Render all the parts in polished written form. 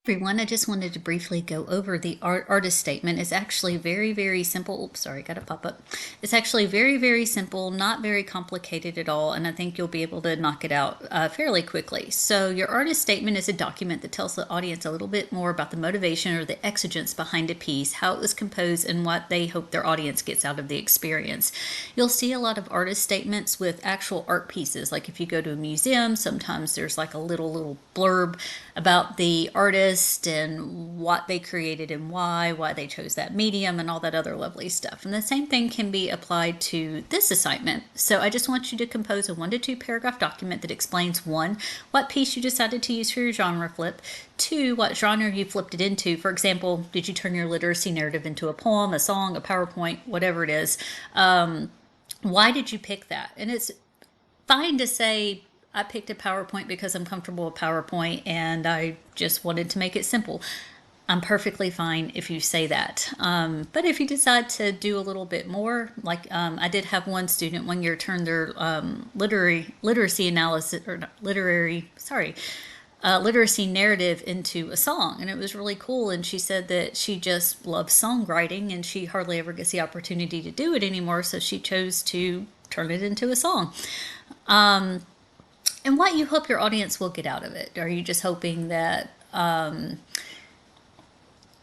Everyone, I just wanted to briefly go over the artist statement. It's actually very, very simple. Oops, sorry, got a pop up. It's actually very, very simple, not very complicated at all, and I think you'll be able to knock it out fairly quickly. So, your artist statement is a document that tells the audience a little bit more about the motivation or the exigence behind a piece, how it was composed, and what they hope their audience gets out of the experience. You'll see a lot of artist statements with actual art pieces. Like if you go to a museum, sometimes there's like a little blurb about the artist and what they created and why they chose that medium and all that other lovely stuff. And the same thing can be applied to this assignment. So I just want you to compose a 1 to 2 paragraph document that explains 1, what piece you decided to use for your genre flip, 2, what genre you flipped it into. For example, did you turn your literacy narrative into a poem, a song, a PowerPoint, whatever it is. Why did you pick that? And it's fine to say, I picked a PowerPoint because I'm comfortable with PowerPoint and I just wanted to make it simple. I'm perfectly fine if you say that. But if you decide to do a little bit more, like I did have one student one year turn their literacy analysis, or not, literacy narrative into a song, and it was really cool. And she said that she just loves songwriting and she hardly ever gets the opportunity to do it anymore, so she chose to turn it into a song. And what you hope your audience will get out of it? Are you just hoping that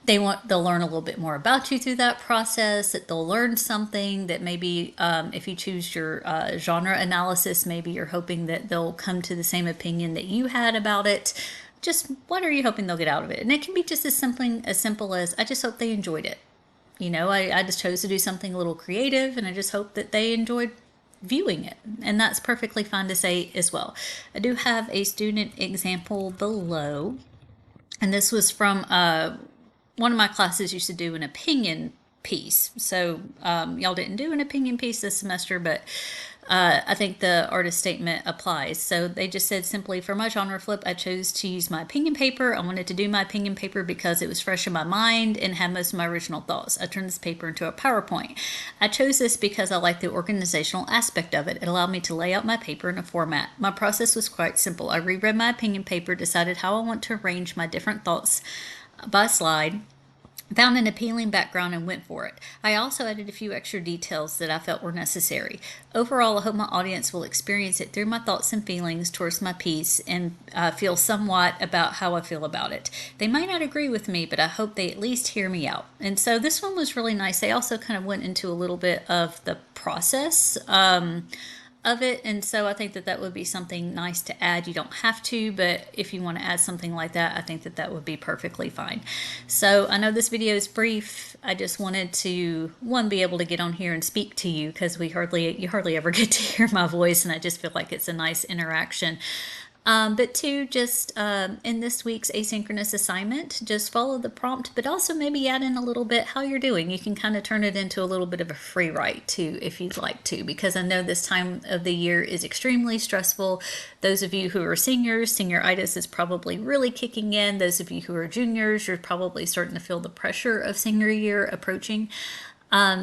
they'll learn a little bit more about you through that process, that they'll learn something, that maybe if you choose your genre analysis, maybe you're hoping that they'll come to the same opinion that you had about it? Just what are you hoping they'll get out of it? And it can be just as simple as, I just hope they enjoyed it. I just chose to do something a little creative, and I just hope that they enjoyed viewing it, and that's perfectly fine to say as well. I do have a student example below, and this was from one of my classes used to do an opinion piece. So y'all didn't do an opinion piece this semester, but I think the artist statement applies. So they just said simply, for my genre flip, I chose to use my opinion paper. I wanted to do my opinion paper because it was fresh in my mind and had most of my original thoughts. I turned this paper into a PowerPoint. I chose this because I like the organizational aspect of it. It allowed me to lay out my paper in a format. My process was quite simple. I reread my opinion paper, decided how I want to arrange my different thoughts by slide, found an appealing background, and went for it. I also added a few extra details that I felt were necessary. Overall, I hope my audience will experience it through my thoughts and feelings towards my piece and feel somewhat about how I feel about it. They might not agree with me, but I hope they at least hear me out. And so this one was really nice. They also kind of went into a little bit of the process of it, and so I think that that would be something nice to add. You don't have to, but if you want to add something like that, I think that that would be perfectly fine. So I know this video is brief. I just wanted to, one, be able to get on here and speak to you, because you hardly ever get to hear my voice, and I just feel like it's a nice interaction. But two, just in this week's asynchronous assignment, just follow the prompt, but also maybe add in a little bit how you're doing. You can kind of turn it into a little bit of a free write too, if you'd like to, because I know this time of the year is extremely stressful. Those of you who are seniors, senioritis is probably really kicking in. Those of you who are juniors, you're probably starting to feel the pressure of senior year approaching.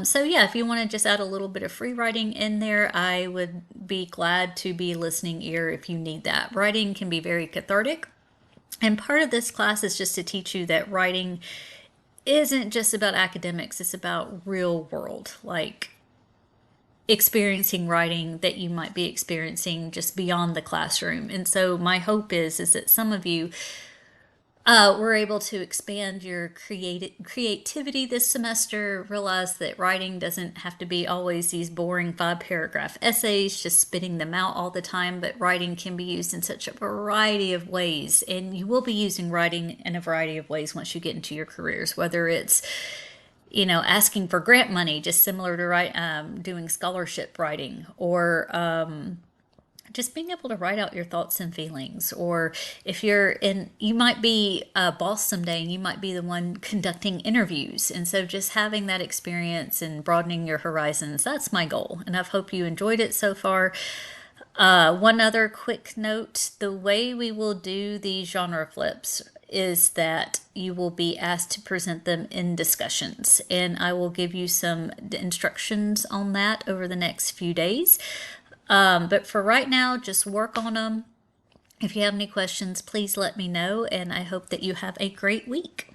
So yeah, if you want to just add a little bit of free writing in there, I would be glad to be a listening ear if you need that. Writing can be very cathartic, and part of this class is just to teach you that writing isn't just about academics, it's about real world, like experiencing writing that you might be experiencing just beyond the classroom. And so my hope is that some of you we're able to expand your creativity this semester, realize that writing doesn't have to be always these boring 5-paragraph essays, just spitting them out all the time, but writing can be used in such a variety of ways, and you will be using writing in a variety of ways once you get into your careers, whether it's asking for grant money, just similar to doing scholarship writing, or just being able to write out your thoughts and feelings. Or if you might be a boss someday and you might be the one conducting interviews. And so just having that experience and broadening your horizons, that's my goal. And I hope you enjoyed it so far. One other quick note, the way we will do these genre flips is that you will be asked to present them in discussions. And I will give you some instructions on that over the next few days. But for right now, just work on them. If you have any questions, please let me know, and I hope that you have a great week.